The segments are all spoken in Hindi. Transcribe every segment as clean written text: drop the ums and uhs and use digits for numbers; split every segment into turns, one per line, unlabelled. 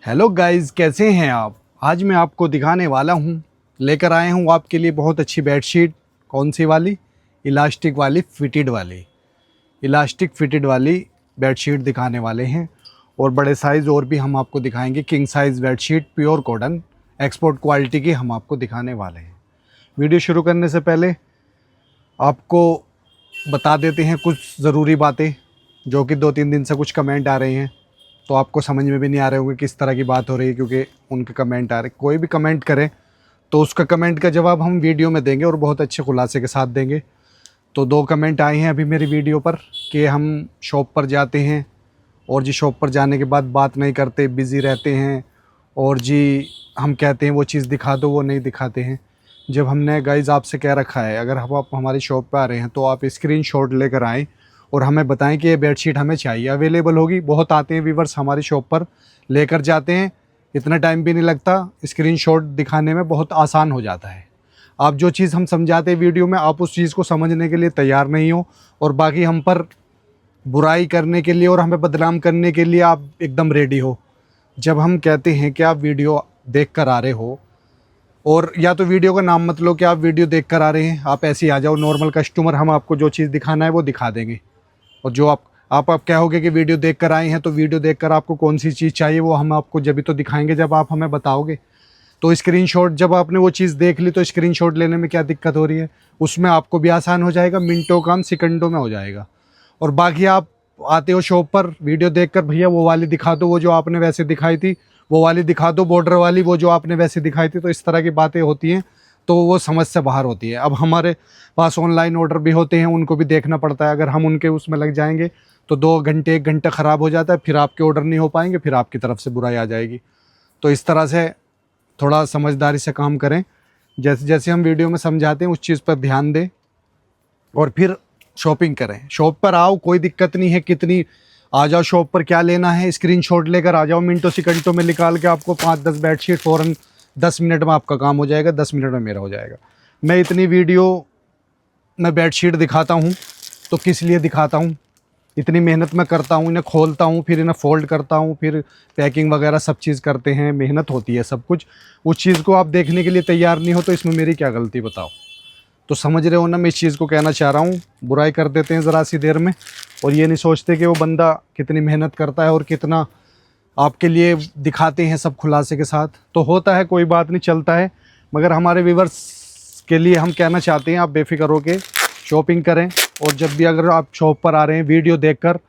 हेलो गाइस, कैसे हैं आप। आज मैं आपको दिखाने वाला हूँ, लेकर आए हूँ आपके लिए बहुत अच्छी बेडशीट। कौन सी वाली? इलास्टिक वाली, फिटेड वाली। इलास्टिक फिटेड वाली बेडशीट दिखाने वाले हैं। और बड़े साइज़ और भी हम आपको दिखाएंगे। King size bedsheet, pure cotton, export quality की हम आपको दिखाने वाले हैं। वीडियो शुरू करने से पहले आपको बता देते हैं कुछ ज़रूरी बातें, जो कि 2-3 दिन से कुछ कमेंट आ रहे हैं, तो आपको समझ में भी नहीं आ रहे होंगे किस तरह की बात हो रही है, क्योंकि उनके कमेंट आ रहे। कोई भी कमेंट करे तो उसका कमेंट का जवाब हम वीडियो में देंगे और बहुत अच्छे खुलासे के साथ देंगे। तो 2 कमेंट आए हैं अभी मेरी वीडियो पर कि हम शॉप पर जाते हैं और जी शॉप पर जाने के बाद बात नहीं करते, बिज़ी रहते हैं, और जी हम कहते हैं वो चीज़ दिखा दो, वो नहीं दिखाते हैं। जब हमने गाइज़ आपसे कह रखा है, अगर हम आप हमारी शॉप पे आ रहे हैं तो आप स्क्रीनशॉट लेकर आएँ और हमें बताएं कि ये बेडशीट हमें चाहिए। अवेलेबल होगी। बहुत आते हैं व्यूवर्स हमारी शॉप पर, लेकर जाते हैं, इतना टाइम भी नहीं लगता। स्क्रीनशॉट दिखाने में बहुत आसान हो जाता है। आप जो चीज़ हम समझाते हैं वीडियो में, आप उस चीज़ को समझने के लिए तैयार नहीं हो, और बाकी हम पर बुराई करने के लिए और हमें बदनाम करने के लिए आप एकदम रेडी हो। जब हम कहते हैं कि आप वीडियो देख कर आ रहे हो, और या तो वीडियो का नाम मत लो कि आप वीडियो देख कर आ रहे हैं, आप ऐसे ही आ जाओ नॉर्मल कस्टमर। हम आपको जो चीज़ दिखाना है वो दिखा देंगे। और जो आप कहोगे कि वीडियो देखकर आए हैं, तो वीडियो देखकर आपको कौन सी चीज़ चाहिए वो हम आपको जब भी तो दिखाएंगे जब आप हमें बताओगे। तो स्क्रीनशॉट, जब आपने वो चीज़ देख ली तो स्क्रीनशॉट लेने में क्या दिक्कत हो रही है? उसमें आपको भी आसान हो जाएगा, मिनटों काम सेकंडों में हो जाएगा। और बाकी आप आते हो शॉप पर, वीडियो देखकर भैया वो वाली दिखा दो, वो जो आपने वैसे दिखाई थी वो वाली दिखा दो, बॉर्डर वाली वो जो आपने वैसे दिखाई थी। तो इस तरह की बातें होती हैं, तो वो समझ से बाहर होती है। अब हमारे पास ऑनलाइन ऑर्डर भी होते हैं, उनको भी देखना पड़ता है। अगर हम उनके उसमें लग जाएंगे तो 2 घंटे 1 घंटा ख़राब हो जाता है, फिर आपके ऑर्डर नहीं हो पाएंगे, फिर आपकी तरफ से बुराई आ जाएगी। तो इस तरह से थोड़ा समझदारी से काम करें। जैसे जैसे हम वीडियो में समझाते हैं उस चीज़ पर ध्यान दें और फिर शॉपिंग करें। शॉप पर आओ, कोई दिक्कत नहीं है, कितनी आ जाओ शॉप पर। क्या लेना है स्क्रीनशॉट लेकर आ जाओ, मिनटों सेकंडों में निकाल के आपको 5-10 बेडशीट फ़ौरन 10 मिनट में आपका काम हो जाएगा, 10 मिनट में मेरा हो जाएगा। मैं इतनी वीडियो में बेडशीट दिखाता हूँ तो किस लिए दिखाता हूँ? इतनी मेहनत मैं करता हूँ, इन्हें खोलता हूँ, फिर इन्हें फ़ोल्ड करता हूँ, फिर पैकिंग वगैरह सब चीज़ करते हैं, मेहनत होती है सब कुछ। उस चीज़ को आप देखने के लिए तैयार नहीं हो तो इसमें मेरी क्या गलती बताओ? तो समझ रहे हो ना, मैं इस चीज़ को कहना चाह रहा हूँ। बुराई कर देते हैं ज़रा सी देर में, और ये नहीं सोचते कि वो बंदा कितनी मेहनत करता है और कितना आपके लिए दिखाते हैं सब खुलासे के साथ। तो होता है, कोई बात नहीं, चलता है। मगर हमारे व्यूवर्स के लिए हम कहना चाहते हैं, आप बेफिक्र होकर शॉपिंग करें। और जब भी अगर आप शॉप पर आ रहे हैं वीडियो देखकर,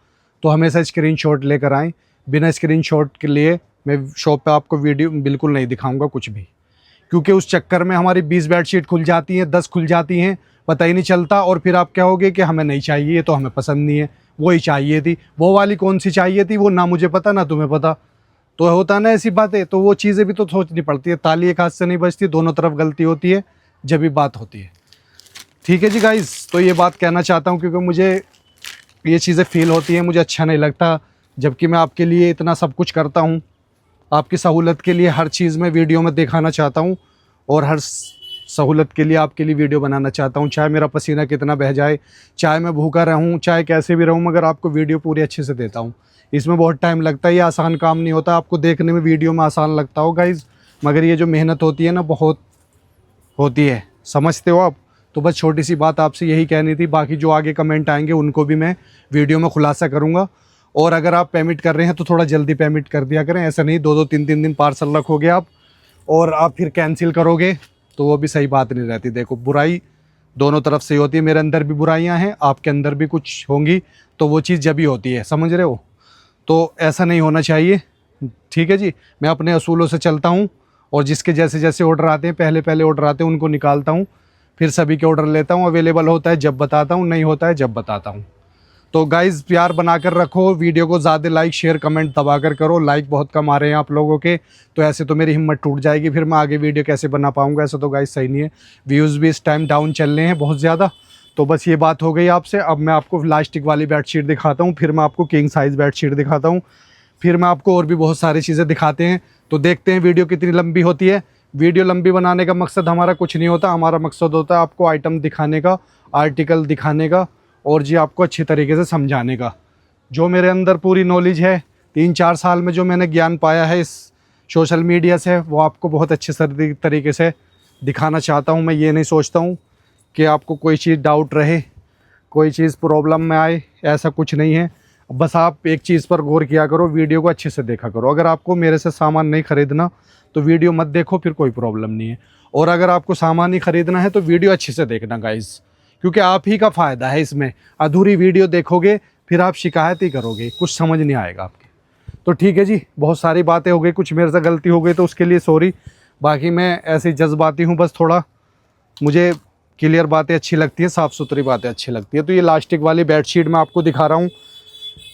तो हमेशा स्क्रीनशॉट लेकर आएँ। बिना स्क्रीनशॉट के लिए मैं शॉप पे आपको वीडियो बिल्कुल नहीं दिखाऊंगा कुछ भी, क्योंकि उस चक्कर में हमारी 20 बेडशीट खुल जाती हैं, 10 खुल जाती हैं, पता ही नहीं चलता। और फिर आप कहोगे कि हमें नहीं चाहिए, ये तो हमें पसंद नहीं है, वो ही चाहिए थी। वो वाली कौन सी चाहिए थी वो ना मुझे पता ना तुम्हें पता। तो होता ना ऐसी बातें, तो वो चीज़ें भी तो सोचनी पड़ती है। ताली एक हाथ से नहीं बजती, दोनों तरफ गलती होती है जब भी बात होती है। ठीक है जी गाइज़, तो ये बात कहना चाहता हूँ क्योंकि मुझे ये चीज़ें फील होती हैं, मुझे अच्छा नहीं लगता। जबकि मैं आपके लिए इतना सब कुछ करता हूँ, आपकी सहूलत के लिए हर चीज़ में वीडियो में दिखाना चाहता हूँ, और हर सहूलत के लिए आपके लिए वीडियो बनाना चाहता हूँ। चाहे मेरा पसीना कितना बह जाए, चाहे मैं भूखा रहूँ, चाहे कैसे भी रहूँ, मगर आपको वीडियो पूरी अच्छे से देता हूँ। इसमें बहुत टाइम लगता है, ये आसान काम नहीं होता। आपको देखने में वीडियो में आसान लगता हो गाइज़, मगर ये जो मेहनत होती है ना, बहुत होती है, समझते हो आप? तो बस छोटी सी बात आपसे यही कहनी थी। बाकी जो आगे कमेंट आएंगे उनको भी मैं वीडियो में खुलासा करूँगा। और अगर आप पेमेंट कर रहे हैं तो थोड़ा जल्दी पेमेंट कर दिया करें। ऐसा नहीं 2-2 3-3 दिन पार्सल रखोगे आप और आप फिर कैंसिल करोगे, तो वो भी सही बात नहीं रहती। देखो, बुराई दोनों तरफ से होती है। मेरे अंदर भी बुराइयां हैं, आपके अंदर भी कुछ होंगी, तो वो चीज़ जब ही होती है, समझ रहे हो? तो ऐसा नहीं होना चाहिए। ठीक है जी, मैं अपने असूलों से चलता हूँ, और जिसके जैसे जैसे ऑर्डर आते हैं, पहले पहले ऑर्डर आते हैं उनको निकालता हूँ, फिर सभी के ऑर्डर लेता हूँ। अवेलेबल होता है जब बताता हूँ, नहीं होता है जब बताता हूँ। तो गाइज़, प्यार बनाकर रखो, वीडियो को ज़्यादा लाइक शेयर कमेंट दबाकर करो। लाइक बहुत कम आ रहे हैं आप लोगों के, तो ऐसे तो मेरी हिम्मत टूट जाएगी, फिर मैं आगे वीडियो कैसे बना पाऊँगा? ऐसा तो गाइज़ सही नहीं है। व्यूज़ भी इस टाइम डाउन चल रहे हैं बहुत ज़्यादा। तो बस ये बात हो गई आपसे। अब मैं आपको इलास्टिक वाली बेडशीट दिखाता हूँ, फिर मैं आपको किंग साइज़ बेडशीट दिखाता हूँ, फिर मैं आपको और भी बहुत सारी चीज़ें दिखाते हैं। तो देखते हैं वीडियो कितनी लंबी होती है। वीडियो लंबी बनाने का मकसद हमारा कुछ नहीं होता, हमारा मकसद होता है आपको आइटम दिखाने का, आर्टिकल दिखाने का, और जी आपको अच्छी तरीके से समझाने का। जो मेरे अंदर पूरी नॉलेज है, 3-4 साल में जो मैंने ज्ञान पाया है इस सोशल मीडिया से वो आपको बहुत अच्छे तरीके से दिखाना चाहता हूँ। मैं ये नहीं सोचता हूँ कि आपको कोई चीज़ डाउट रहे, कोई चीज़ प्रॉब्लम में आए, ऐसा कुछ नहीं है। बस आप एक चीज़ पर गौर किया करो, वीडियो को अच्छे से देखा करो। अगर आपको मेरे से सामान नहीं ख़रीदना तो वीडियो मत देखो, फिर कोई प्रॉब्लम नहीं है। और अगर आपको सामान ही ख़रीदना है तो वीडियो अच्छे से देखना गाइस, क्योंकि आप ही का फ़ायदा है इसमें। अधूरी वीडियो देखोगे फिर आप शिकायत ही करोगे, कुछ समझ नहीं आएगा आपके। तो ठीक है जी, बहुत सारी बातें हो गई, कुछ मेरे से गलती हो गई तो उसके लिए सॉरी। बाकी मैं ऐसे जज्बाती हूँ, बस थोड़ा मुझे क्लियर बातें अच्छी लगती है, साफ़ सुथरी बातें अच्छी लगती है। तो ये लास्टिक वाली बेडशीट मैं आपको दिखा रहा हूँ,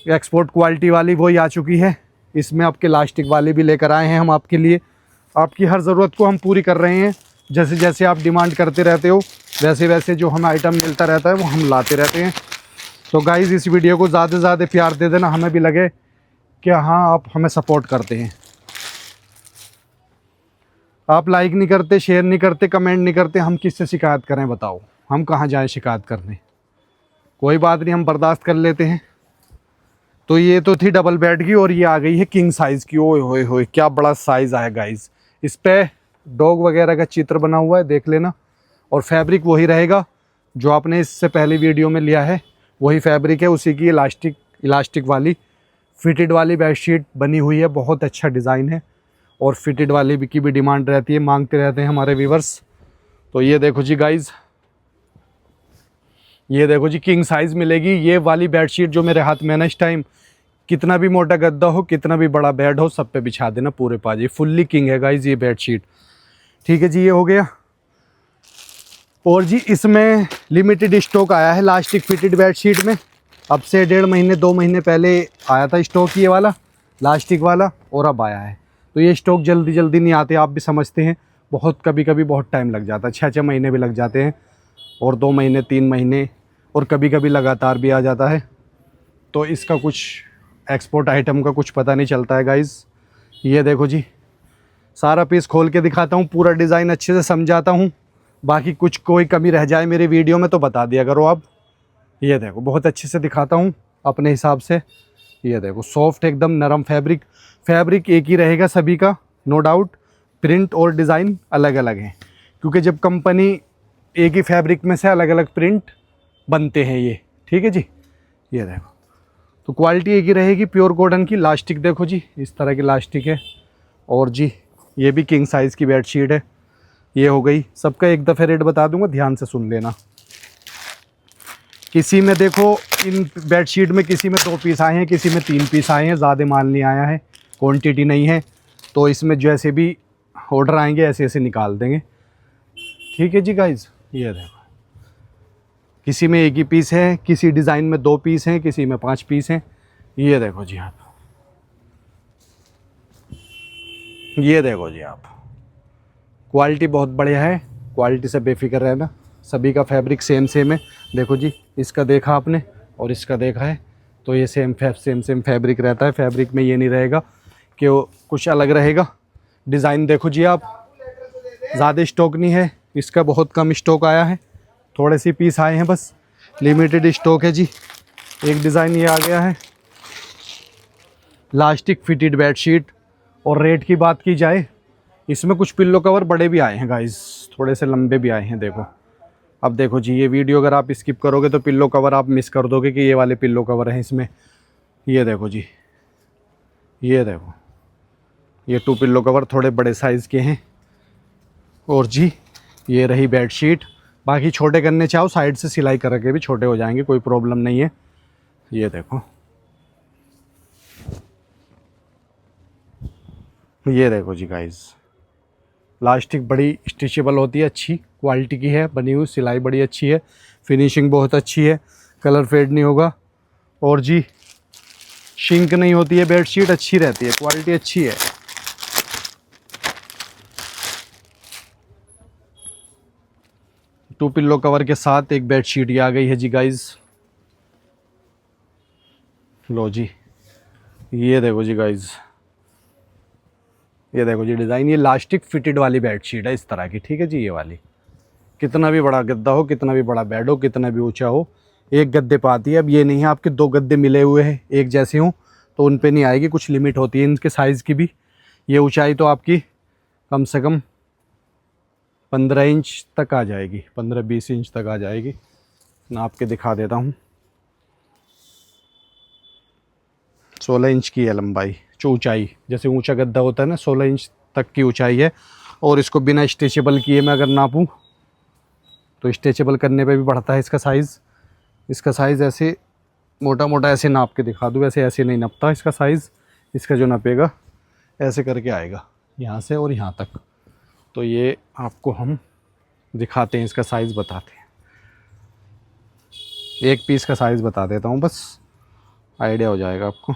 एक्सपोर्ट क्वालिटी वाली वही आ चुकी है। इसमें आपके लास्टिक वाली भी लेकर आए हैं हम आपके लिए। आपकी हर ज़रूरत को हम पूरी कर रहे हैं। जैसे जैसे आप डिमांड करते रहते हो वैसे वैसे जो हमें आइटम मिलता रहता है वो हम लाते रहते हैं। तो गाइज़ इस वीडियो को ज़्यादा से ज़्यादा प्यार दे देना, हमें भी लगे कि हाँ आप हमें सपोर्ट करते हैं। आप लाइक नहीं करते, शेयर नहीं करते, कमेंट नहीं करते, हम किससे शिकायत करें बताओ? हम कहाँ जाएं शिकायत करने? कोई बात नहीं, हम बर्दाश्त कर लेते हैं। तो ये तो थी डबल बेड की, और ये आ गई है किंग साइज़ की। ओए होए होए क्या बड़ा साइज़ आया गाइज़। इस पर डॉग वगैरह का चित्र बना हुआ है, देख लेना। और फैब्रिक वही रहेगा जो आपने इससे पहले वीडियो में लिया है, वही फैब्रिक है, उसी की इलास्टिक वाली फिटेड वाली बेडशीट बनी हुई है। बहुत अच्छा डिज़ाइन है, और फिटेड वाली की भी डिमांड रहती है, मांगते रहते हैं हमारे व्यूवर्स। तो ये देखो जी गाइज़, ये देखो जी किंग साइज़ मिलेगी ये वाली बेडशीट जो मेरे हाथ में है ना इस टाइम। कितना भी मोटा गद्दा हो, कितना भी बड़ा बेड हो, सब पे बिछा देना पूरे पाजी। फुल्ली किंग है गाइज़ ये बेडशीट। ठीक है जी, ये हो गया। और जी इसमें लिमिटेड स्टॉक आया है लास्टिक फिटेड बेडशीट में। अब से 1.5 महीने 2 महीने पहले आया था स्टॉक ये वाला लास्टिक वाला, और अब आया है। तो ये स्टॉक जल्दी जल्दी नहीं आते, आप भी समझते हैं। बहुत कभी कभी बहुत टाइम लग जाता है, 6-6 महीने भी लग जाते हैं, और 2 महीने 3 महीने, और कभी कभी लगातार भी आ जाता है। तो इसका कुछ एक्सपोर्ट आइटम का कुछ पता नहीं चलता है गाइज़। ये देखो जी, सारा पीस खोल के दिखाता हूँ, पूरा डिज़ाइन अच्छे से समझाता हूँ। बाकी कुछ कोई कमी रह जाए मेरे वीडियो में तो बता दिया करो आप। ये देखो बहुत अच्छे से दिखाता हूँ अपने हिसाब से। ये देखो सॉफ्ट एकदम नरम फैब्रिक एक ही रहेगा सभी का, नो डाउट। प्रिंट और डिज़ाइन अलग अलग हैं, क्योंकि जब कंपनी एक ही फैब्रिक में से अलग अलग प्रिंट बनते हैं ये। ठीक है जी, ये देखो तो क्वालिटी एक ही रहेगी, प्योर कॉटन की। लास्टिक देखो जी, इस तरह की लास्टिक है। और जी ये भी किंग साइज़ की बेडशीट है। ये हो गई। सबका एक दफ़े रेट बता दूंगा, ध्यान से सुन लेना। किसी में देखो इन बेडशीट में किसी में 2 पीस आए हैं, किसी में 3 पीस आए हैं, ज़्यादा माल नहीं आया है, क्वांटिटी नहीं है। तो इसमें जैसे भी ऑर्डर आएंगे ऐसे ऐसे निकाल देंगे। ठीक है जी गाइज़, ये देखो किसी में 1 ही पीस है, किसी डिज़ाइन में 2 पीस हैं, किसी में 5 पीस हैं। ये देखो जी आप, ये देखो जी आप, क्वालिटी बहुत बढ़िया है, क्वालिटी से बेफिक्र रहना। सभी का फैब्रिक सेम है। देखो जी, इसका देखा आपने और इसका देखा है, तो ये सेम फैब्रिक रहता है। फैब्रिक में ये नहीं रहेगा कि वो कुछ अलग रहेगा। डिज़ाइन देखो जी आप, ज़्यादा स्टॉक नहीं है इसका, बहुत कम स्टॉक आया है, थोड़े से पीस आए हैं बस, लिमिटेड स्टॉक है जी। एक डिज़ाइन ये आ गया है लास्टिक फिटेड बेडशीट। और रेट की बात की जाए, इसमें कुछ पिल्लो कवर बड़े भी आए हैं गाइस, थोड़े से लंबे भी आए हैं। देखो अब देखो जी, ये वीडियो अगर आप स्किप करोगे तो पिल्लो कवर आप मिस कर दोगे कि ये वाले पिल्लो कवर हैं इसमें। ये देखो जी, ये देखो, ये 2 पिल्लो कवर थोड़े बड़े साइज़ के हैं। और जी ये रही बेडशीट। बाकी छोटे करने चाहो साइड से सिलाई करके भी छोटे हो जाएंगे, कोई प्रॉब्लम नहीं है। ये देखो, ये देखो जी गाइस, प्लास्टिक बड़ी स्टिचेबल होती है, अच्छी क्वालिटी की है बनी हुई, सिलाई बड़ी अच्छी है, फिनिशिंग बहुत अच्छी है, कलर फेड नहीं होगा। और जी शिंक नहीं होती है, बेडशीट अच्छी रहती है, क्वालिटी अच्छी है। टू पिल्लो कवर के साथ एक बेडशीट ये आ गई है जी गाइस। लो जी, ये देखो जी गाइस, ये देखो जी डिज़ाइन, ये लास्टिक फिटेड वाली बेडशीट है इस तरह की। ठीक है जी, ये वाली कितना भी बड़ा गद्दा हो, कितना भी बड़ा बेड हो, कितना भी ऊंचा हो, एक गद्दे पे आती है। अब ये नहीं है आपके 2 गद्दे मिले हुए हैं एक जैसे हों तो उन पे नहीं आएगी, कुछ लिमिट होती है इनके साइज़ की भी। ये ऊंचाई तो आपकी कम से कम 15 इंच तक आ जाएगी, 15-20 इंच तक आ जाएगी। नाप के दिखा देता हूँ। 16 इंच की है लंबाई, जो ऊंचाई, जैसे ऊंचा गद्दा होता है ना, 16 इंच तक की ऊंचाई है। और इसको बिना स्ट्रेचेबल किए मैं अगर नापूँ तो स्ट्रेचेबल करने पे भी बढ़ता है इसका साइज़। इसका साइज़ ऐसे मोटा मोटा ऐसे नाप के दिखा दूँ, वैसे ऐसे नहीं नपता इसका साइज़। इसका जो नपेगा ऐसे करके आएगा, यहाँ से और यहाँ तक। तो ये आपको हम दिखाते हैं, इसका साइज़ बताते हैं। एक पीस का साइज़ बता देता हूँ, बस आइडिया हो जाएगा आपको।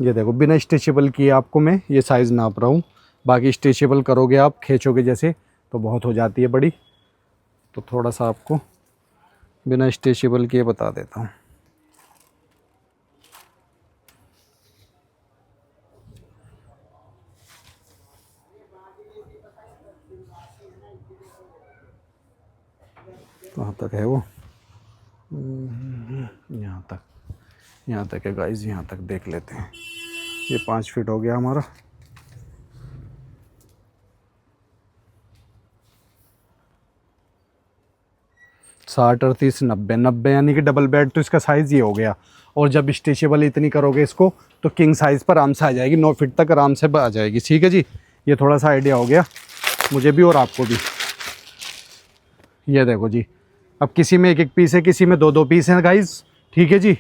ये देखो, बिना स्ट्रेचेबल किए आपको मैं ये साइज़ नाप रहा हूँ। बाकी स्ट्रेचेबल करोगे आप, खींचोगे जैसे, तो बहुत हो जाती है बड़ी। तो थोड़ा सा आपको बिना स्ट्रेचेबल किए बता देता हूँ। कहाँ तक है वो? यहाँ तक, यहाँ तक है गाइस, यहाँ तक देख लेते हैं। ये 5 फीट हो गया हमारा। साठ 38 90 90 यानी कि डबल बेड तो इसका साइज़ ये हो गया। और जब स्ट्रेचेबल इतनी करोगे इसको तो किंग साइज़ पर आराम से आ जाएगी, 9 फीट तक आराम से आ जाएगी। ठीक है जी, ये थोड़ा सा आइडिया हो गया मुझे भी और आपको भी। ये देखो जी, अब किसी में 1-1 पीस है, किसी में 2-2 पीस हैं गाइस। ठीक है जी,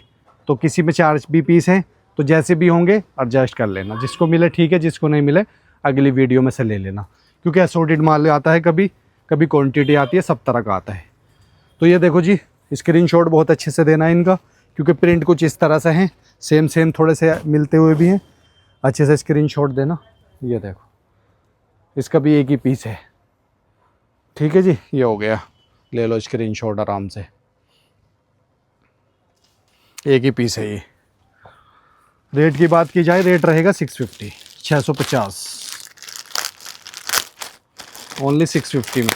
तो किसी में 4 भी पीस हैं। तो जैसे भी होंगे एडजस्ट कर लेना, जिसको मिले ठीक है, जिसको नहीं मिले अगली वीडियो में से ले लेना, क्योंकि असॉर्टेड माल आता है, कभी कभी क्वांटिटी आती है, सब तरह का आता है। तो ये देखो जी, स्क्रीनशॉट बहुत अच्छे से देना है इनका, क्योंकि प्रिंट कुछ इस तरह से हैं, सेम थोड़े से मिलते हुए भी हैं। अच्छे से स्क्रीनशॉट देना। ये देखो, इसका भी एक ही पीस है। ठीक है जी, ये हो गया, ले लो स्क्रीनशॉट आराम से। एक ही पीस है ये। रेट की बात की जाए, रेट रहेगा 650, 650 ओनली 650 में।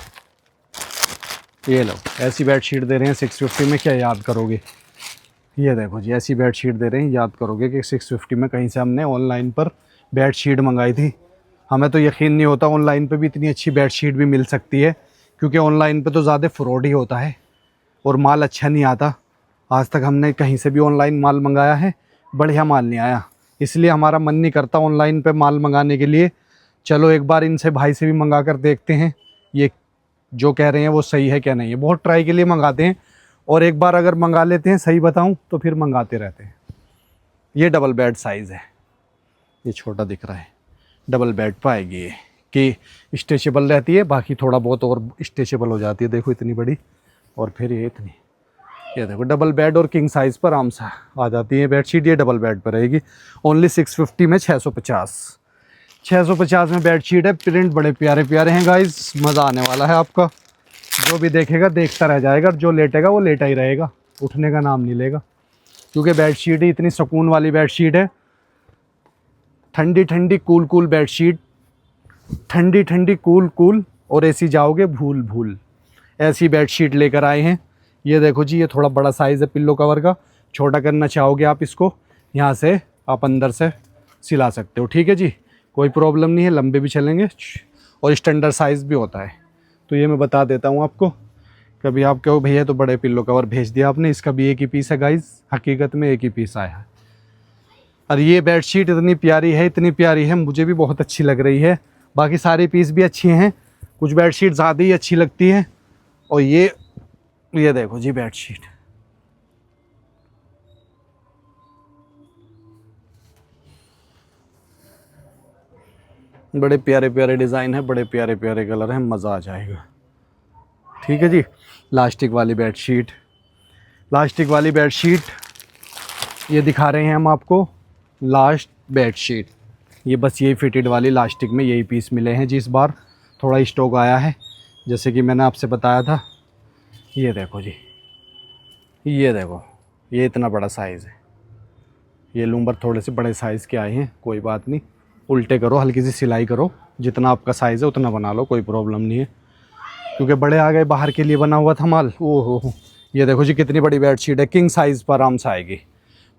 ये लो, ऐसी बेडशीट दे रहे हैं 650 में, क्या याद करोगे? ये देखो जी, ऐसी बेडशीट दे रहे हैं, याद करोगे कि 650 में कहीं से हमने ऑनलाइन पर बेडशीट मंगाई थी। हमें तो यकीन नहीं होता ऑनलाइन पे भी इतनी अच्छी बेडशीट भी मिल सकती है, क्योंकि ऑनलाइन पे तो ज़्यादा फ्रॉड ही होता है और माल अच्छा नहीं आता। आज तक हमने कहीं से भी ऑनलाइन माल मंगाया है, बढ़िया माल नहीं आया, इसलिए हमारा मन नहीं करता ऑनलाइन पे माल मंगाने के लिए। चलो एक बार इनसे भाई से भी मंगा कर देखते हैं, ये जो कह रहे हैं वो सही है क्या नहीं है। बहुत ट्राई के लिए मंगाते हैं, और एक बार अगर मंगा लेते हैं, सही बताऊं तो फिर मंगाते रहते हैं। ये डबल बेड साइज़ है, ये छोटा दिख रहा है, डबल बेड पाएगी ये कि स्ट्रेचेबल रहती है, बाकी थोड़ा बहुत और स्ट्रेचेबल हो जाती है। देखो इतनी बड़ी, और फिर ये इतनी। ये देखो, डबल बेड और किंग साइज़ पर आराम से आ जाती है बेडशीट। ये डबल बेड पर रहेगी ओनली 650 में, 650 में बेडशीट है। प्रिंट बड़े प्यारे प्यारे हैं गाइस, मज़ा आने वाला है आपका। जो भी देखेगा देखता रह जाएगा, जो लेटेगा वो लेटा ही रहेगा, उठने का नाम नहीं लेगा, क्योंकि बेडशीट ही इतनी सुकून वाली बेडशीट है। ठंडी ठंडी कूल कूल बेडशीट, ठंडी ठंडी कूल कूल, और ऐसी जाओगे भूल भूल। ऐसी बेडशीट लेकर आए हैं। ये देखो जी, ये थोड़ा बड़ा साइज़ है पिल्लो कवर का। छोटा करना चाहोगे आप इसको, यहाँ से आप अंदर से सिला सकते हो। ठीक है जी, कोई प्रॉब्लम नहीं है, लंबे भी चलेंगे और स्टैंडर्ड साइज़ भी होता है। तो ये मैं बता देता हूँ आपको। कभी आप कहो भैया तो बड़े पिल्लो कवर भेज दिया आपने, इसका भी एक ही पीस है गाइस, हकीकत में एक ही पीस आया है। और ये बेडशीट इतनी प्यारी है, इतनी प्यारी है, मुझे भी बहुत अच्छी लग रही है। बाकी सारे पीस भी अच्छी हैं, कुछ बेडशीट ज़्यादा ही अच्छी लगती है। और ये देखो जी बेडशीट, बड़े प्यारे प्यारे डिज़ाइन है, बड़े प्यारे प्यारे कलर हैं, मज़ा आ जाएगा। ठीक है जी, लास्टिक वाली बेडशीट, लास्टिक वाली बेडशीट ये दिखा रहे हैं हम आपको। लास्ट बेडशीट, ये बस यही फिटेड वाली लास्टिक में यही पीस मिले हैं जी। इस बार थोड़ा स्टॉक आया है, जैसे कि मैंने आपसे बताया था। ये देखो जी, ये देखो, ये इतना बड़ा साइज़ है। ये लूम्बर थोड़े से बड़े साइज़ के आए हैं, कोई बात नहीं, उल्टे करो, हल्की सी सिलाई करो, जितना आपका साइज़ है उतना बना लो, कोई प्रॉब्लम नहीं है। क्योंकि बड़े आ गए, बाहर के लिए बना हुआ था माल, ओ हो, ये देखो जी कितनी बड़ी बेडशीट है, किंग साइज़ पर आराम से आएगी।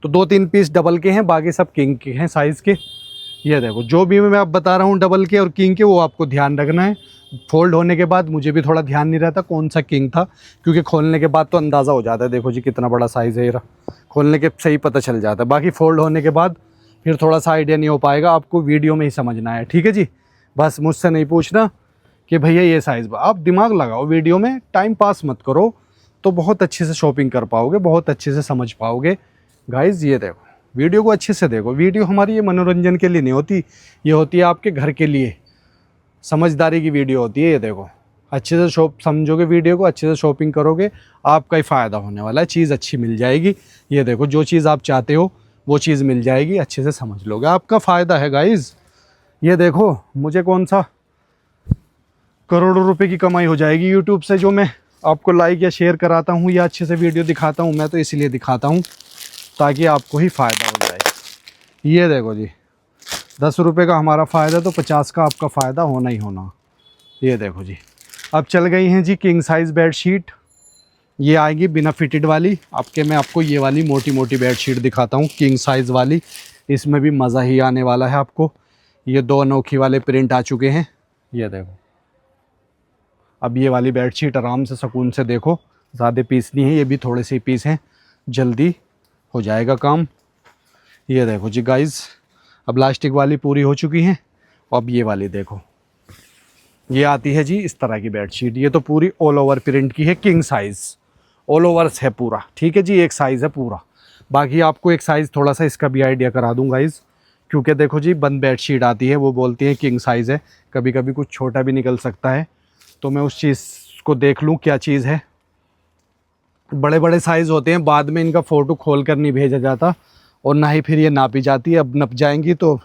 तो 2-3 पीस डबल के हैं, बाकी सब किंग के हैं साइज़ के। ये देखो जो भी मैं आप बता रहा हूँ डबल के और किंग के, वो आपको ध्यान रखना है। फोल्ड होने के बाद मुझे भी थोड़ा ध्यान नहीं रहता कौन सा किंग था, क्योंकि खोलने के बाद तो अंदाज़ा हो जाता है। देखो जी कितना बड़ा साइज़ है, ये खोलने के सही पता चल जाता है। बाकी फोल्ड होने के बाद फिर थोड़ा सा आइडिया नहीं हो पाएगा, आपको वीडियो में ही समझना है, ठीक है जी। बस मुझसे नहीं पूछना कि भैया ये साइज़, आप दिमाग लगाओ वीडियो में, टाइम पास मत करो, तो बहुत अच्छे से शॉपिंग कर पाओगे, बहुत अच्छे से समझ पाओगे। गाइज़ ये देखो, वीडियो को अच्छे से देखो। वीडियो हमारी ये मनोरंजन के लिए नहीं होती, ये होती है आपके घर के लिए, समझदारी की वीडियो होती है। ये देखो अच्छे से शॉप समझोगे वीडियो को, अच्छे से शॉपिंग करोगे, आपका ही फ़ायदा होने वाला है, चीज़ अच्छी मिल जाएगी। ये देखो जो चीज़ आप चाहते हो वो चीज़ मिल जाएगी, अच्छे से समझ लोगे, आपका फ़ायदा है गाइज़। ये देखो मुझे कौन सा करोड़ों रुपए की कमाई हो जाएगी यूट्यूब से, जो मैं आपको लाइक या शेयर कराता हूँ या अच्छे से वीडियो दिखाता हूँ। मैं तो इसलिए दिखाता हूँ ताकि आपको ही फ़ायदा हो जाए। ये देखो जी 10 रुपये का हमारा फ़ायदा, तो 50 का आपका फ़ायदा होना ही होना। ये देखो जी, अब चल गई हैं जी किंग साइज़ बेडशीट। ये आएगी बिना फिटेड वाली। मैं आपको ये वाली मोटी मोटी बेडशीट दिखाता हूँ, किंग साइज़ वाली। इसमें भी मज़ा ही आने वाला है आपको। ये 2 अनोखी वाले प्रिंट आ चुके हैं। ये देखो, अब ये वाली बेडशीट आराम से सुकून से देखो, ज़्यादा पीस नहीं है, ये भी थोड़े से पीस हैं, जल्दी हो जाएगा काम। ये देखो जी गाइज़, अब प्लास्टिक वाली पूरी हो चुकी हैं। अब ये वाली देखो, ये आती है जी इस तरह की बेडशीट। ये तो पूरी ऑल ओवर प्रिंट की है, किंग साइज़ ऑल ओवर्स है पूरा, ठीक है जी, एक साइज़ है पूरा। बाकी आपको एक साइज़ थोड़ा सा इसका भी आइडिया करा दूँ गाइज़, क्योंकि देखो जी बंद बेडशीट आती है, वो बोलती है किंग साइज़ है, कभी कभी कुछ छोटा भी निकल सकता है, तो मैं उस चीज़ को देख लूँ क्या चीज़ है। बड़े बड़े साइज़ होते हैं, बाद में इनका फ़ोटो खोल कर नहीं भेजा जाता, और ना ही फिर ये नापी जाती है। अब नप जाएंगी तो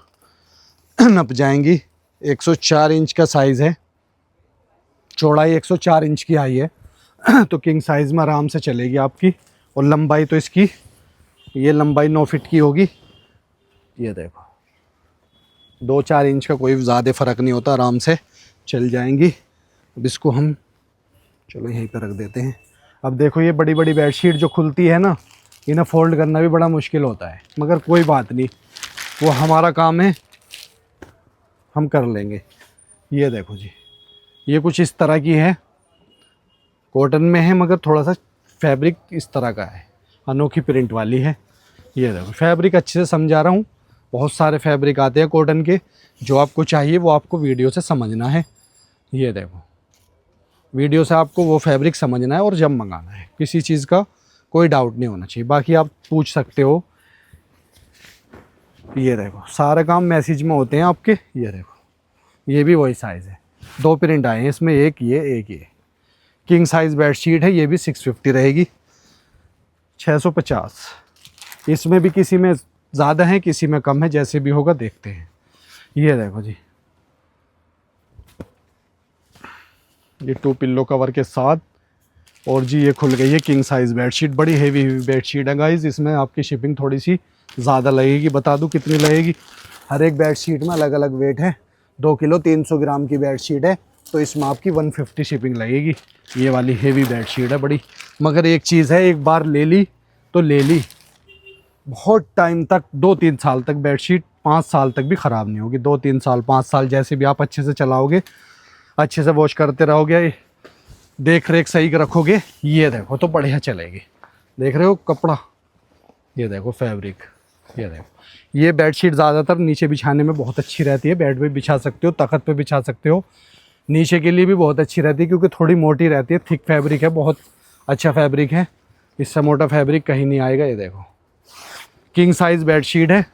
नप जाएंगी। 104 इंच का साइज़ है, चौड़ाई 104 इंच की आई है तो किंग साइज़ में आराम से चलेगी आपकी। और लंबाई तो इसकी, ये लंबाई 9 फीट की होगी। ये देखो 2-4 इंच का कोई ज़्यादा फ़र्क नहीं होता, आराम से चल जाएंगी। अब इसको हम चलो यहीं पर रख देते हैं। अब देखो ये बड़ी बड़ी बेडशीट जो खुलती है ना, इन्हें फ़ोल्ड करना भी बड़ा मुश्किल होता है, मगर कोई बात नहीं, वो हमारा काम है, हम कर लेंगे। ये देखो जी, ये कुछ इस तरह की है, कॉटन में है, मगर थोड़ा सा फैब्रिक इस तरह का है, अनोखी प्रिंट वाली है। ये देखो फैब्रिक अच्छे से समझा रहा हूँ, बहुत सारे फैब्रिक आते हैं कॉटन के, जो आपको चाहिए वो आपको वीडियो से समझना है। ये देखो वीडियो से आपको वो फैब्रिक समझना है और जब मंगाना है, किसी चीज़ का कोई डाउट नहीं होना चाहिए। बाकी आप पूछ सकते हो। ये देखो सारे काम मैसेज में होते हैं आपके। ये देखो ये भी वही साइज़ है, 2 प्रिंट आए हैं इसमें, एक ये किंग साइज़ बेडशीट है। ये भी 650 रहेगी, 650। इसमें भी किसी में ज़्यादा है किसी में कम है, जैसे भी होगा देखते हैं। ये देखो जी, ये 2 पिल्लो कवर के साथ, और जी ये खुल गई है किंग साइज़ बेडशीट। बड़ी हेवी बेडशीट है गाइज़, इसमें आपकी शिपिंग थोड़ी सी ज़्यादा लगेगी। बता दूं कितनी लगेगी, हर एक बेडशीट में अलग अलग वेट है। 2 किलो 300 ग्राम की बेडशीट है, तो इसमें आपकी 150 शिपिंग लगेगी। ये वाली हेवी बेडशीट है बड़ी, मगर एक चीज़ है, एक बार ले ली तो ले ली, बहुत टाइम तक, 2-3 साल तक बेडशीट, 5 साल तक भी ख़राब नहीं होगी। 2-3 साल 5 साल जैसे भी आप अच्छे से चलाओगे, अच्छे से वॉश करते रहोगे, देख रेख सही रखोगे, ये देखो तो बढ़िया चलेगी। देख रहे हो कपड़ा, ये देखो फैब्रिक, ये देखो। ये बेडशीट ज़्यादातर नीचे बिछाने में बहुत अच्छी रहती है, बेड पे बिछा सकते हो, तख्त पे बिछा सकते हो, नीचे के लिए भी बहुत अच्छी रहती है, क्योंकि थोड़ी मोटी रहती है, थिक फैब्रिक है, बहुत अच्छा फैब्रिक है, इससे मोटा फैब्रिक कहीं नहीं आएगा। ये देखो किंग साइज़ बेडशीट है,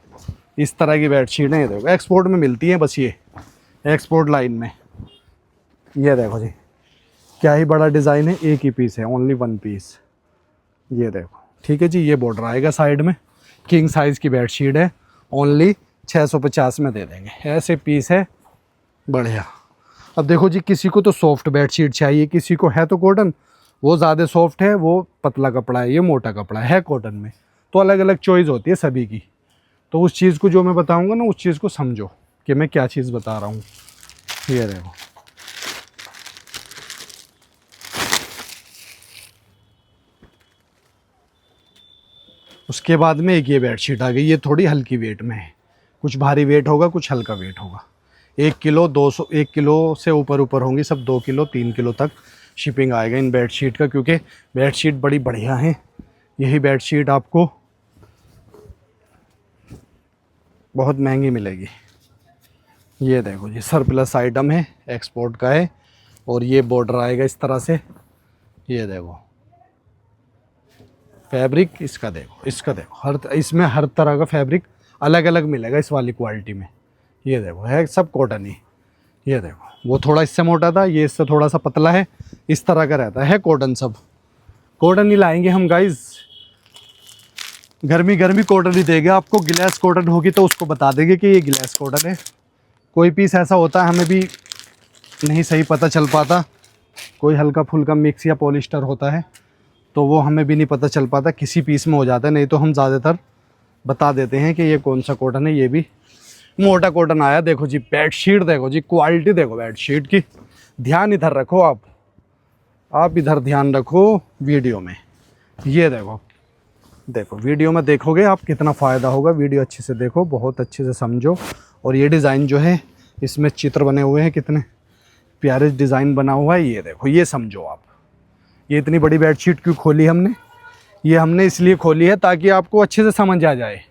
इस तरह की बेडशीट है। ये देखो एक्सपोर्ट में मिलती है, बस ये एक्सपोर्ट लाइन में। ये देखो जी क्या ही बड़ा डिज़ाइन है, एक ही पीस है, ओनली 1 पीस। ये देखो ठीक है जी, ये बॉर्डर आएगा साइड में, किंग साइज़ की बेडशीट है, ओनली 650 में दे देंगे। ऐसे पीस है बढ़िया। अब देखो जी, किसी को तो सॉफ्ट बेडशीट चाहिए, किसी को है तो कॉटन, वो ज़्यादा सॉफ्ट है, वो पतला कपड़ा है, ये मोटा कपड़ा है कॉटन में, तो अलग अलग चॉइस होती है सभी की। तो उस चीज़ को जो मैं बताऊँगा ना, उस चीज़ को समझो कि मैं क्या चीज़ बता रहा हूँ। ये देखो उसके बाद में एक ये बेडशीट आ गई, ये थोड़ी हल्की वेट में है, कुछ भारी वेट होगा कुछ हल्का वेट होगा। 1 किलो 200, 1 किलो से ऊपर ऊपर होंगी सब, 2 किलो 3 किलो तक शिपिंग आएगा इन बेडशीट का, क्योंकि बेडशीट बड़ी बढ़िया है। यही बेडशीट आपको बहुत महंगी मिलेगी। ये देखो जी, सरप्लस आइटम है, एक्सपोर्ट का है, और ये बॉर्डर आएगा इस तरह से। ये देखो फैब्रिक इसका देखो, इसका देखो, इसमें हर तरह का फैब्रिक अलग अलग मिलेगा इस वाली क्वालिटी में। ये देखो है सब कॉटन ही। ये देखो वो थोड़ा इससे मोटा था, ये इससे थोड़ा सा पतला है, इस तरह का रहता है कॉटन। सब कॉटन ही लाएंगे हम गाइस, गर्मी गर्मी कॉटन ही देंगे आपको। ग्लास कॉटन होगी तो उसको बता देंगे कि ये ग्लास कॉटन है। कोई पीस ऐसा होता है हमें भी नहीं सही पता चल पाता, कोई हल्का फुल्का मिक्स या पॉलिस्टर होता है तो वो हमें भी नहीं पता चल पाता, किसी पीस में हो जाता है। नहीं तो हम ज़्यादातर बता देते हैं कि ये कौन सा कॉटन है। ये भी मोटा कॉटन आया। देखो जी बेडशीट, देखो जी क्वालिटी देखो बेडशीट की। ध्यान इधर रखो आप इधर ध्यान रखो वीडियो में। ये देखो, देखो वीडियो में देखोगे आप कितना फ़ायदा होगा। वीडियो अच्छे से देखो, बहुत अच्छे से समझो। और ये डिज़ाइन जो है इसमें चित्र बने हुए हैं, कितने प्यारे डिज़ाइन बना हुआ है। ये देखो, ये समझो आप। ये इतनी बड़ी बेडशीट क्यों खोली हमने? ये हमने इसलिए खोली है ताकि आपको अच्छे से समझ आ जाए।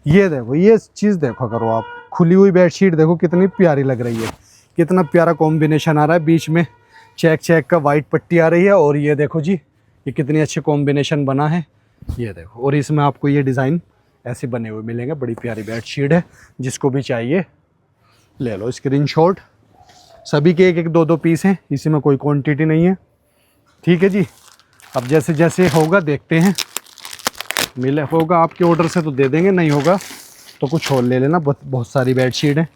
ये देखो, ये चीज़ देखो करो आप, खुली हुई बेडशीट देखो कितनी प्यारी लग रही है, कितना प्यारा कॉम्बिनेशन आ रहा है। बीच में चेक चेक का वाइट पट्टी आ रही है, और ये देखो जी ये कितनी अच्छी कॉम्बिनेशन बना है। ये देखो, और इसमें आपको ये डिज़ाइन ऐसे बने हुए मिलेंगे। बड़ी प्यारी बेडशीट है, जिसको भी चाहिए ले लो स्क्रीनशॉट। सभी के एक एक दो दो पीस हैं, इसी में कोई क्वांटिटी नहीं है। ठीक है जी, अब जैसे जैसे होगा देखते हैं। मिले होगा आपके ऑर्डर से तो दे देंगे, नहीं होगा तो कुछ और ले लेना। बहुत सारी बेडशीट है।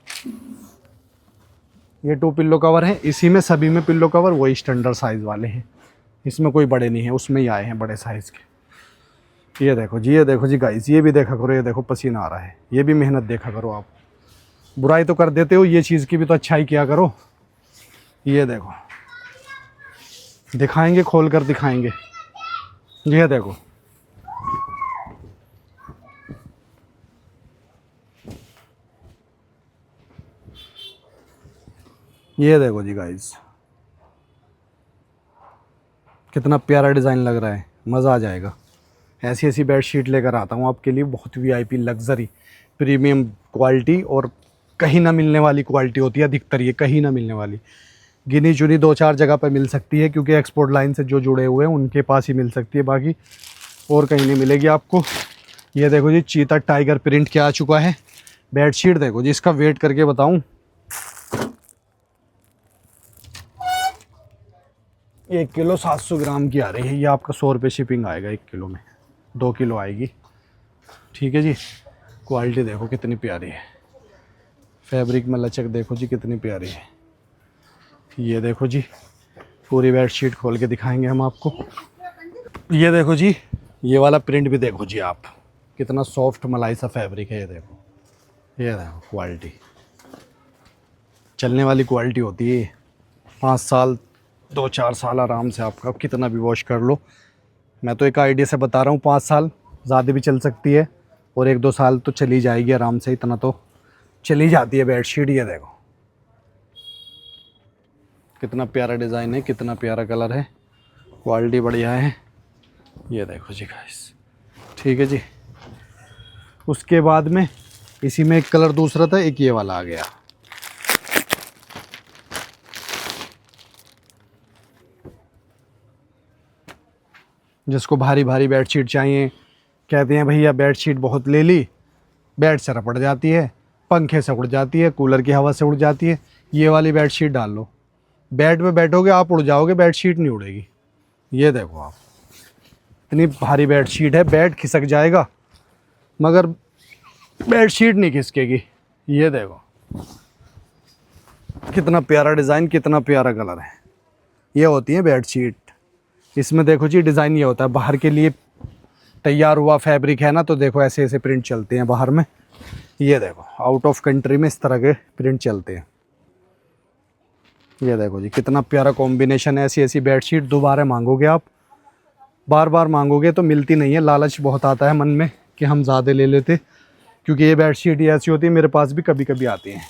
ये 2 पिल्लो कवर है, इसी में सभी में पिल्लो कवर वही स्टैंडर्ड साइज़ वाले हैं, इसमें कोई बड़े नहीं है, उसमें ही आए हैं बड़े साइज़ के। ये देखो जी, ये देखो जी गाइस, ये भी देखा करो। ये देखो पसीना आ रहा है, ये भी मेहनत देखा करो आप। बुराई तो कर देते हो, ये चीज़ की भी तो अच्छाई किया करो। ये देखो, दिखाएंगे, खोल कर दिखाएंगे। ये देखो, ये देखो जी गाइस, कितना प्यारा डिज़ाइन लग रहा है, मज़ा आ जाएगा। ऐसी ऐसी बेडशीट लेकर आता हूँ आपके लिए, बहुत वीआईपी लग्जरी प्रीमियम क्वालिटी, और कहीं ना मिलने वाली क्वालिटी होती है अधिकतर। ये कहीं ना मिलने वाली, गिनी चुनी 2-4 जगह पर मिल सकती है, क्योंकि एक्सपोर्ट लाइन से जो जुड़े हुए हैं उनके पास ही मिल सकती है, बाकी और कहीं नहीं मिलेगी आपको। ये देखो जी, चीता टाइगर प्रिंट क्या आ चुका है बेडशीट। देखो जी, इसका वेट करके बताऊं, 1 किलो 700 ग्राम की आ रही है। ये आपका 100 रुपये शिपिंग आएगा 1 किलो में, 2 किलो आएगी। ठीक है जी, क्वालिटी देखो कितनी प्यारी है, फैब्रिक में लचक देखो जी कितनी प्यारी है। ये देखो जी, पूरी बेडशीट खोल के दिखाएंगे हम आपको। ये देखो जी, ये वाला प्रिंट भी देखो जी आप, कितना सॉफ्ट मलाई सा फैब्रिक है। ये देखो, ये देखो क्वालिटी, चलने वाली क्वालिटी होती है। 5 साल 2-4 साल आराम से आपका कितना भी वॉश कर लो। मैं तो एक आइडिया से बता रहा हूँ, 5 साल, ज़्यादा भी चल सकती है, और 1-2 साल तो चली जाएगी आराम से, इतना तो चली जाती है बेडशीट। ये देखो कितना प्यारा डिज़ाइन है, कितना प्यारा कलर है, क्वालिटी बढ़िया है। ये देखो जी गाइस, ठीक है जी। उसके बाद में इसी में एक कलर दूसरा था, एक ये वाला आ गया। जिसको भारी भारी बेडशीट चाहिए, कहते हैं भैया बेडशीट बहुत ले ली, बेड से रपट जाती है, पंखे से उड़ जाती है, कूलर की हवा से उड़ जाती है, ये वाली बेडशीट डाल लो, बेड पे बैठोगे आप उड़ जाओगे, बेडशीट नहीं उड़ेगी। ये देखो आप, इतनी भारी बेडशीट है, बेड खिसक जाएगा मगर बेडशीट नहीं खिसकेगी। ये देखो कितना प्यारा डिज़ाइन, कितना प्यारा कलर है। ये होती है बेडशीट। इसमें देखो जी डिज़ाइन ये होता है, बाहर के लिए तैयार हुआ फैब्रिक है ना, तो देखो ऐसे ऐसे प्रिंट चलते हैं बाहर में। ये देखो आउट ऑफ कंट्री में इस तरह के प्रिंट चलते हैं। ये देखो जी कितना प्यारा कॉम्बिनेशन है। ऐसी ऐसी बेडशीट दोबारा मांगोगे आप बार बार मांगोगे तो मिलती नहीं है, लालच बहुत आता है मन में कि हम ज़्यादा ले लेते, क्योंकि ये बेडशीट ही ऐसी होती है, मेरे पास भी कभी कभी आती हैं।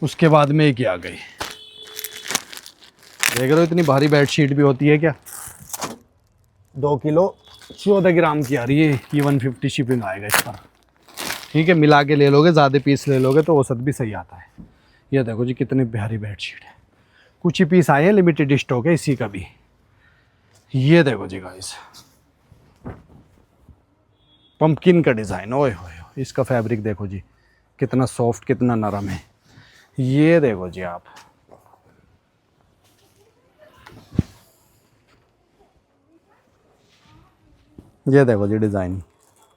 उसके बाद में एक आ गई, देख रहे हो इतनी भारी बेडशीट भी होती है क्या, 2 किलो 14 ग्राम की आ रही है, ये 150 शिपिंग आएगा इस पर। ठीक है, मिला के ले लोगे, ज़्यादा पीस ले लोगे तो औसत भी सही आता है। ये देखो जी कितनी प्यारी बेडशीट है, कुछ ही पीस आए हैं, लिमिटेड स्टॉक है इसी का भी। ये देखो जी गाइस, पंपकिन का डिज़ाइन, ओए होए, इसका फैब्रिक देखो जी कितना सॉफ्ट, कितना नरम है। ये देखो जी आप, ये देखो जी डिज़ाइन,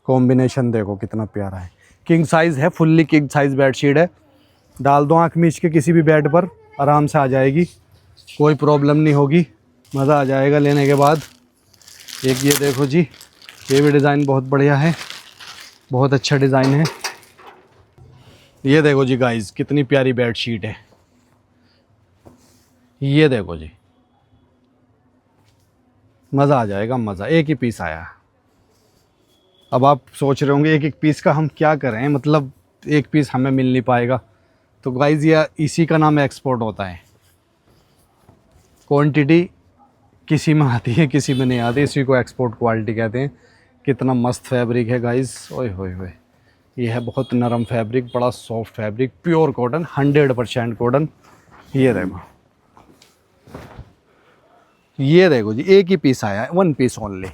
कॉम्बिनेशन देखो कितना प्यारा है। किंग साइज़ है, फुल्ली किंग साइज़ बेडशीट है, डाल दो आँख मीच के किसी भी बेड पर, आराम से आ जाएगी, कोई प्रॉब्लम नहीं होगी, मज़ा आ जाएगा लेने के बाद। एक ये देखो जी, ये भी डिज़ाइन बहुत बढ़िया है, बहुत अच्छा डिज़ाइन है। ये देखो जी गाइस कितनी प्यारी बेडशीट है, ये देखो जी, मज़ा आ जाएगा, मज़ा। एक ही पीस आया। अब आप सोच रहे होंगे एक एक पीस का हम क्या करें, मतलब एक पीस हमें मिल नहीं पाएगा। तो गाइस ये इसी का नाम एक्सपोर्ट होता है, क्वांटिटी किसी में आती है किसी में नहीं आती, इसी को एक्सपोर्ट क्वालिटी कहते हैं। कितना मस्त फैब्रिक है गाइस, ओए होए होए, ये है बहुत नरम फैब्रिक, बड़ा soft fabric, pure cotton, 100% cotton. ये देखो, ये देखो जी एक ही पीस आया है, 1 पीस ओनली।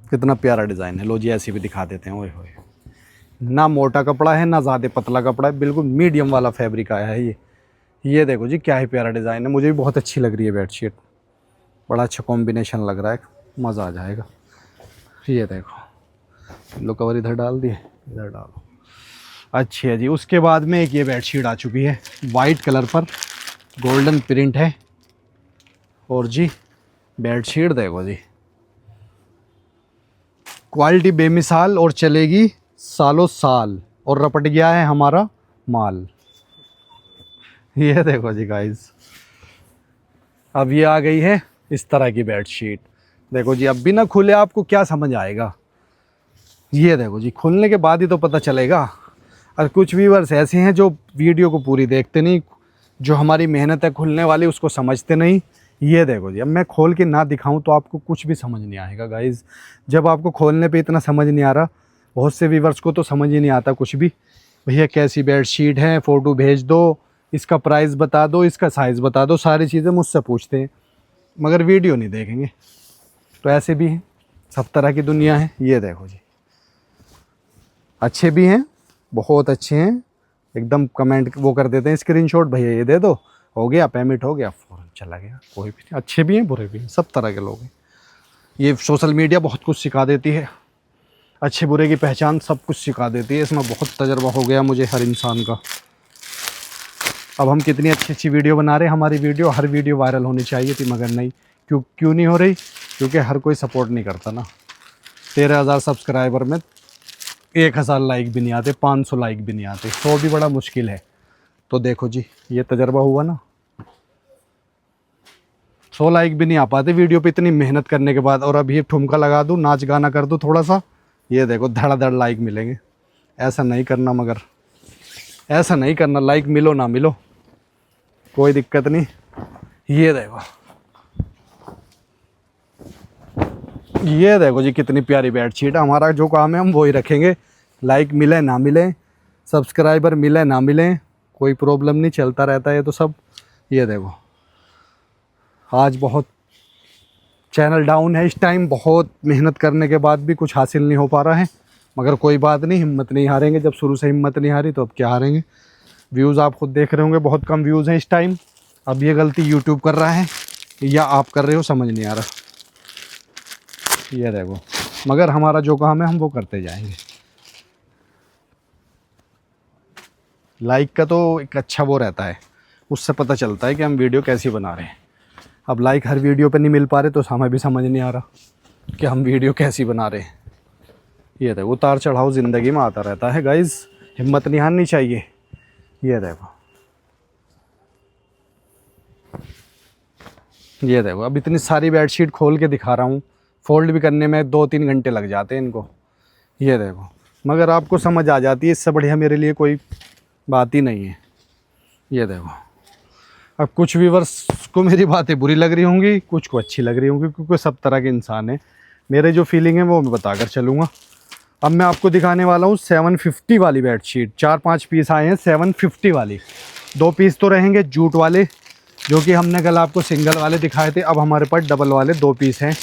कितना प्यारा डिज़ाइन है, लो जी ऐसे भी दिखा देते हैं। ओए होए, ना मोटा कपड़ा है ना ज़्यादा पतला कपड़ा है, बिल्कुल मीडियम वाला फैब्रिक आया है ये देखो जी क्या ही प्यारा डिज़ाइन है, मुझे भी बहुत अच्छी लग रही है बेडशीट, बड़ा अच्छा कॉम्बिनेशन लग रहा है, मज़ा आ जाएगा। ये देखो, लो कवर इधर डाल दिए, इधर डालो। अच्छी है जी। उसके बाद में एक ये बेडशीट आ चुकी है, वाइट कलर पर गोल्डन प्रिंट है, और जी बेडशीट देखो जी, क्वालिटी बेमिसाल और चलेगी सालों साल, और रपट गया है हमारा माल। ये देखो जी गाइस, अब ये आ गई है इस तरह की बेडशीट। देखो जी, अब भी ना खुले आपको क्या समझ आएगा, ये देखो जी खुलने के बाद ही तो पता चलेगा। और कुछ व्यूअर्स ऐसे हैं जो वीडियो को पूरी देखते नहीं, जो हमारी मेहनत है खुलने वाली उसको समझते नहीं। ये देखो जी, अब मैं खोल के ना दिखाऊं तो आपको कुछ भी समझ नहीं आएगा गाइस। जब आपको खोलने पे इतना समझ नहीं आ रहा, बहुत से व्यूअर्स को तो समझ ही नहीं आता कुछ भी, भैया कैसी बेडशीट है, फ़ोटो भेज दो, इसका प्राइस बता दो, इसका साइज़ बता दो, सारी चीज़ें मुझसे पूछते हैं, मगर वीडियो नहीं देखेंगे। तो ऐसे भी हैं, सब तरह की दुनिया है। ये देखो जी, अच्छे भी हैं, बहुत अच्छे हैं, एकदम कमेंट वो कर देते हैं स्क्रीनशॉट, भैया ये दे दो, हो गया पेमेंट हो गया, फ़ौरन चला गया। कोई भी नहीं, अच्छे भी हैं बुरे भी हैं, सब तरह के लोग हैं। ये सोशल मीडिया बहुत कुछ सिखा देती है, अच्छे बुरे की पहचान सब कुछ सिखा देती है, इसमें बहुत तजर्बा हो गया मुझे हर इंसान का। अब हम कितनी अच्छी अच्छी वीडियो बना रहे हैं, हमारी वीडियो हर वीडियो वायरल होनी चाहिए थी, मगर नहीं, क्यों नहीं हो रही, क्योंकि हर कोई सपोर्ट नहीं करता ना। 13,000 सब्सक्राइबर में 1,000 लाइक भी नहीं आते, 500 लाइक भी नहीं आते, 100 भी बड़ा मुश्किल है। तो देखो जी ये तजर्बा हुआ ना, 100 लाइक भी नहीं आ पाते वीडियो पे इतनी मेहनत करने के बाद। और अब ये ठुमका लगा दूँ, नाच गाना कर दूँ थोड़ा सा, ये देखो धड़ाधड़ लाइक मिलेंगे। ऐसा नहीं करना, मगर ऐसा नहीं करना, लाइक मिलो ना मिलो कोई दिक्कत नहीं। ये देखो जी कितनी प्यारी बेडशीट। हमारा जो काम है हम वही रखेंगे, लाइक मिले ना मिले, सब्सक्राइबर मिले ना मिले, कोई प्रॉब्लम नहीं, चलता रहता है ये तो सब। ये देखो आज बहुत चैनल डाउन है इस टाइम, बहुत मेहनत करने के बाद भी कुछ हासिल नहीं हो पा रहा है, मगर कोई बात नहीं, हिम्मत नहीं हारेंगे। जब शुरू से हिम्मत नहीं हारी तो अब क्या हारेंगे। व्यूज़ आप खुद देख रहे होंगे, बहुत कम व्यूज़ हैं इस टाइम। अब ये गलती यूट्यूब कर रहा है या आप कर रहे हो, समझ नहीं आ रहा। ये देखो, मगर हमारा जो काम है हम वो करते जाएंगे। लाइक का तो एक अच्छा वो रहता है, उससे पता चलता है कि हम वीडियो कैसी बना रहे हैं। अब लाइक हर वीडियो पे नहीं मिल पा रहे तो हमें भी समझ नहीं आ रहा कि हम वीडियो कैसी बना रहे हैं। ये देखो उतार चढ़ाव ज़िंदगी में आता रहता है गाइज़, हिम्मत नहीं हारनी चाहिए। ये देखो, ये देखो। अब इतनी सारी बेडशीट खोल के दिखा रहा हूँ, फोल्ड भी करने में 2-3 घंटे लग जाते हैं इनको। ये देखो, मगर आपको समझ आ जाती है, इससे बढ़िया मेरे लिए कोई बात ही नहीं है। ये देखो। अब कुछ व्यूअर्स को मेरी बातें बुरी लग रही होंगी, कुछ को अच्छी लग रही होंगी, क्योंकि सब तरह के इंसान हैं। मेरे जो फीलिंग है वो मैं बताकर चलूँगा। अब मैं आपको दिखाने वाला हूँ 750 वाली बेडशीट। 4-5 पीस आए हैं 750 वाली। 2 पीस तो रहेंगे जूट वाले, जो कि हमने कल आपको सिंगल वाले दिखाए थे। अब हमारे पास डबल वाले 2 पीस हैं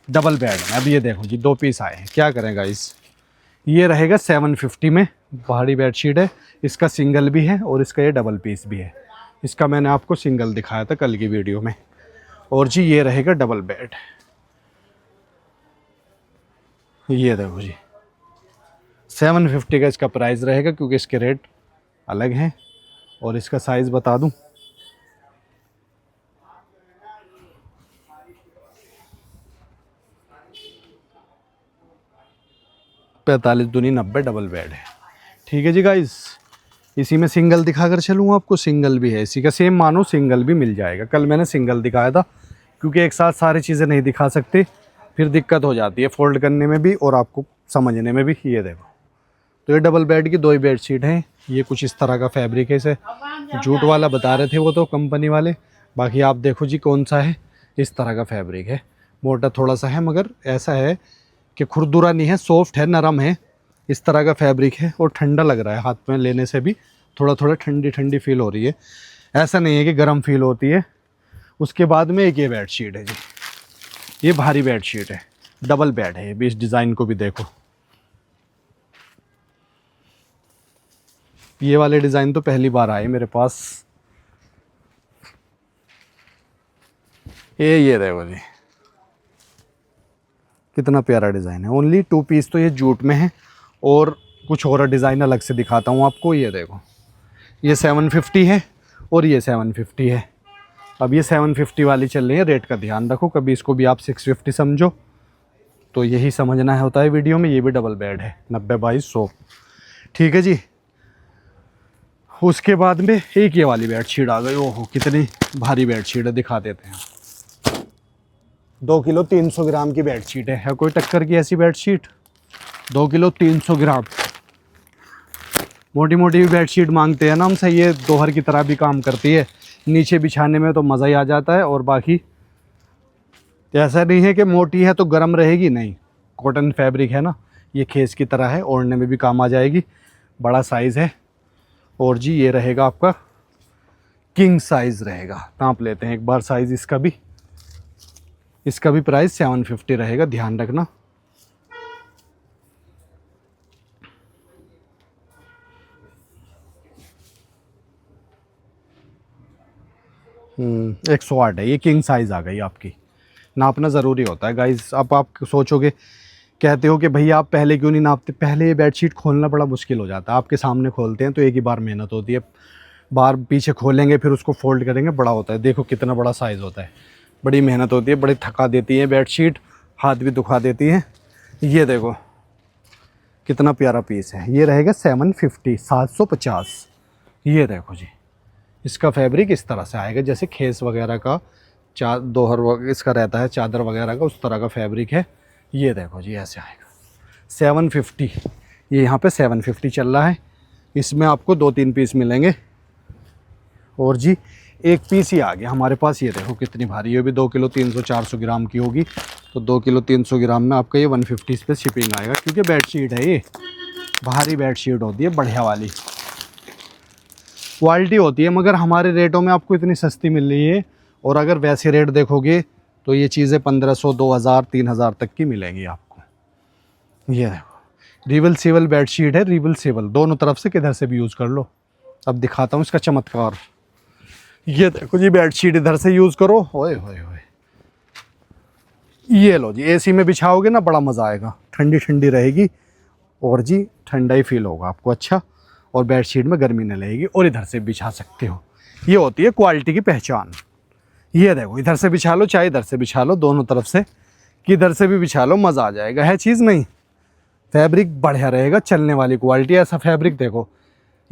डबल बेड में। अब ये देखो जी, 2 पीस आए हैं। क्या करेंगे इस, ये रहेगा 750 में, भारी बेडशीट है। इसका सिंगल भी है और इसका ये डबल पीस भी है। इसका मैंने आपको सिंगल दिखाया था कल की वीडियो में। और जी ये रहेगा डबल बेड। ये देखो जी, 750 का इसका प्राइस रहेगा, क्योंकि इसके रेट अलग हैं। और इसका साइज़ बता दूं, 45 दूनी 90 डबल बेड है। ठीक है जी गाइस, इसी में सिंगल दिखाकर चलूँ आपको। सिंगल भी है इसी का, सेम मानो सिंगल भी मिल जाएगा। कल मैंने सिंगल दिखाया था, क्योंकि एक साथ सारी चीज़ें नहीं दिखा सकते, फिर दिक्कत हो जाती है फोल्ड करने में भी और आपको समझने में भी। ये देखो, तो ये डबल बेड की 2 ही बेडशीट हैं। ये कुछ इस तरह का फैब्रिक है, इसे जूट वाला बता रहे थे वो तो कंपनी वाले। बाकी आप देखो जी कौन सा है, इस तरह का फैब्रिक है। मोटा थोड़ा सा है, मगर ऐसा है कि खुरदुरा नहीं है, सॉफ्ट है, नरम है। इस तरह का फैब्रिक है और ठंडा लग रहा है, हाथ में लेने से भी थोड़ा थोड़ा ठंडी ठंडी फील हो रही है। ऐसा नहीं है कि गर्म फील होती है। उसके बाद में एक ये बेडशीट है जी, ये भारी बेडशीट है, डबल बेड है ये भी। इस डिज़ाइन को भी देखो, ये वाले डिज़ाइन तो पहली बार आए मेरे पास। ये देखो जी, कितना प्यारा डिज़ाइन है। ओनली 2 पीस तो ये जूट में है, और कुछ और डिज़ाइन अलग से दिखाता हूँ आपको। ये देखो, ये 750 है और ये 750 है। अब ये 750 वाली चल रही है। रेट का ध्यान रखो, कभी इसको भी आप 650 समझो, तो यही समझना है होता है वीडियो में। ये भी डबल बेड है, 90/100। ठीक है जी। उसके बाद में एक ये वाली बेडशीट आ गई। ओहो, कितनी भारी बेडशीट है, दिखा देते हैं। 2 किलो 300 ग्राम की बेडशीट है कोई टक्कर की ऐसी बेडशीट? 2 किलो 300 ग्राम। मोटी मोटी भी बेडशीट मांगते हैं ना हमसे, ये दोहर की तरह भी काम करती है। नीचे बिछाने में तो मज़ा ही आ जाता है, और बाकी ऐसा नहीं है कि मोटी है तो गर्म रहेगी, नहीं। कॉटन फैब्रिक है ना, ये खेस की तरह है, ओढ़ने में भी काम आ जाएगी। बड़ा साइज़ है। और जी ये रहेगा आपका किंग साइज़ रहेगा। नाप लेते हैं एक बार साइज़ इसका भी। इसका भी प्राइस 750 रहेगा, ध्यान रखना। हम्म, 108 है। ये किंग साइज़ आ गई आपकी। नापना ज़रूरी होता है गाइस। अब आप सोचोगे, कहते हो कि भैया आप पहले क्यों नहीं नापते? पहले ये बेडशीट खोलना बड़ा मुश्किल हो जाता है। आपके सामने खोलते हैं तो एक ही बार मेहनत होती है, बार पीछे खोलेंगे फिर उसको फोल्ड करेंगे, बड़ा होता है। देखो कितना बड़ा साइज़ होता है, बड़ी मेहनत होती है, बड़ी थका देती है बेडशीट, हाथ भी दुखा देती है। ये देखो कितना प्यारा पीस है। ये रहेगा 750, 750। ये देखो जी, इसका फैब्रिक इस तरह से आएगा, जैसे खेस वगैरह का दोहर इसका रहता है, चादर वगैरह का, उस तरह का फैब्रिक है। ये देखो जी, ऐसे आएगा 750। ये यहाँ पे 750 चल रहा है। इसमें आपको 2-3 पीस मिलेंगे। और जी एक पीस ही आ गया हमारे पास। ये देखो कितनी भारी, ये भी 2 किलो 300-400 ग्राम की होगी। तो 2 किलो 300 ग्राम में आपका ये 150 पे शिपिंग आएगा, क्योंकि बेडशीट है ये, भारी बेडशीट होती है, बढ़िया वाली क्वालिटी होती है। मगर हमारे रेटों में आपको इतनी सस्ती मिल रही है। और अगर वैसे रेट देखोगे तो ये चीज़ें 1500, 2000, 3000 तक की मिलेंगी आपको। ये देखो रिवल्सेबल बेडशीट है, रिवल्सेबल, दोनों तरफ से किधर से भी यूज़ कर लो। अब दिखाता हूँ इसका चमत्कार। ये देखो जी, बेडशीट इधर से यूज़ करो, ओए होए होए। ये लो जी, एसी में बिछाओगे ना, बड़ा मज़ा आएगा, ठंडी ठंडी रहेगी। और जी ठंडा ही फील होगा आपको, अच्छा। और बेडशीट में गर्मी नहीं लगेगी। और इधर से बिछा सकते हो, ये होती है क्वालिटी की पहचान। ये देखो, इधर से बिछा लो चाहे इधर से बिछा लो, दोनों तरफ से किधर से भी बिछा लो, मज़ा आ जाएगा। है चीज़ नहीं, फैब्रिक बढ़िया रहेगा, चलने वाली क्वालिटी। ऐसा फैब्रिक देखो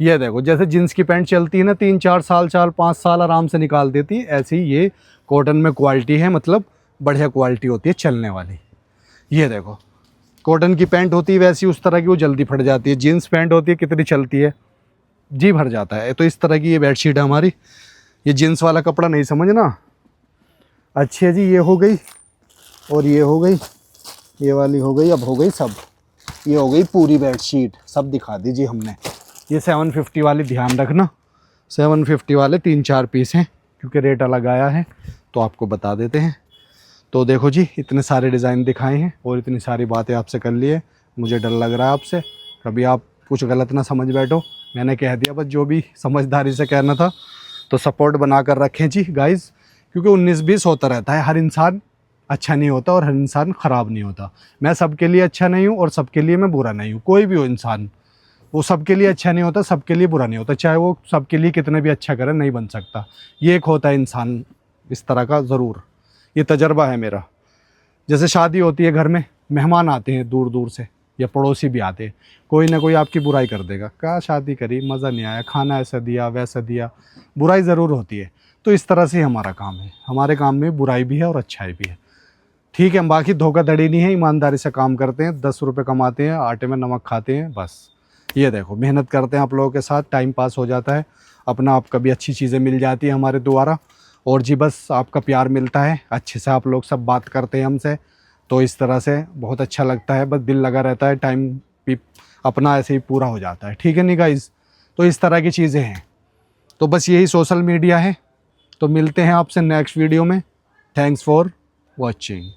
ये देखो, जैसे जीन्स की पैंट चलती है ना 3-4 साल 4-5 साल आराम से निकाल देती है, ऐसे ही ये कॉटन में क्वालिटी है, मतलब बढ़िया क्वालिटी होती है चलने वाली। ये देखो, कॉटन की पैंट होती है वैसी उस तरह की वो जल्दी फट जाती है, जीन्स पैंट होती है कितनी चलती है, जी भर जाता है। तो इस तरह की ये बेडशीट है हमारी। ये जीन्स वाला कपड़ा नहीं समझना। अच्छी जी, ये हो गई और ये हो गई, ये वाली हो गई, अब हो गई सब, ये हो गई पूरी बेडशीट, सब दिखा दीजिए हमने। ये 750 वाली ध्यान रखना, 750 वाले 3-4 पीस हैं, क्योंकि रेट अलग आया है तो आपको बता देते हैं। तो देखो जी, इतने सारे डिज़ाइन दिखाए हैं और इतनी सारी बातें आपसे कर लिए। मुझे डर लग रहा है आपसे कभी आप कुछ गलत ना समझ बैठो, मैंने कह दिया बस जो भी समझदारी से कहना था। तो सपोर्ट बना कर रखें जी गाइज़, क्योंकि 19-20 होता रहता है, हर इंसान अच्छा नहीं होता और हर इंसान ख़राब नहीं होता। मैं सबके लिए अच्छा नहीं हूँ और सबके लिए मैं बुरा नहीं हूँ। कोई भी हो इंसान, वो सबके लिए अच्छा नहीं होता, सबके लिए बुरा नहीं होता, चाहे वो सबके लिए कितने भी अच्छा करे नहीं बन सकता। ये एक होता है इंसान इस तरह का ज़रूर, ये तजर्बा है मेरा। जैसे शादी होती है घर में, मेहमान आते हैं दूर दूर से या पड़ोसी भी आते हैं, कोई ना कोई आपकी बुराई कर देगा, क्या शादी करी, मज़ा नहीं आया, खाना ऐसा दिया वैसा दिया, बुराई ज़रूर होती है। तो इस तरह से हमारा काम है, हमारे काम में बुराई भी है और अच्छाई भी है। ठीक है, हम बाकी धोखाधड़ी नहीं है, ईमानदारी से काम करते हैं, 10 रुपये कमाते हैं, आटे में नमक खाते हैं बस। ये देखो, मेहनत करते हैं आप लोगों के साथ, टाइम पास हो जाता है अपना, आप कभी अच्छी चीज़ें मिल जाती है हमारे द्वारा। और जी बस आपका प्यार मिलता है, अच्छे से आप लोग सब बात करते हैं हमसे, तो इस तरह से बहुत अच्छा लगता है, बस दिल लगा रहता है, टाइम भी अपना ऐसे ही पूरा हो जाता है। ठीक है नहीं गाइज़, तो इस तरह की चीज़ें हैं। तो बस यही सोशल मीडिया है। तो मिलते हैं आपसे नेक्स्ट वीडियो में। Thanks for watching.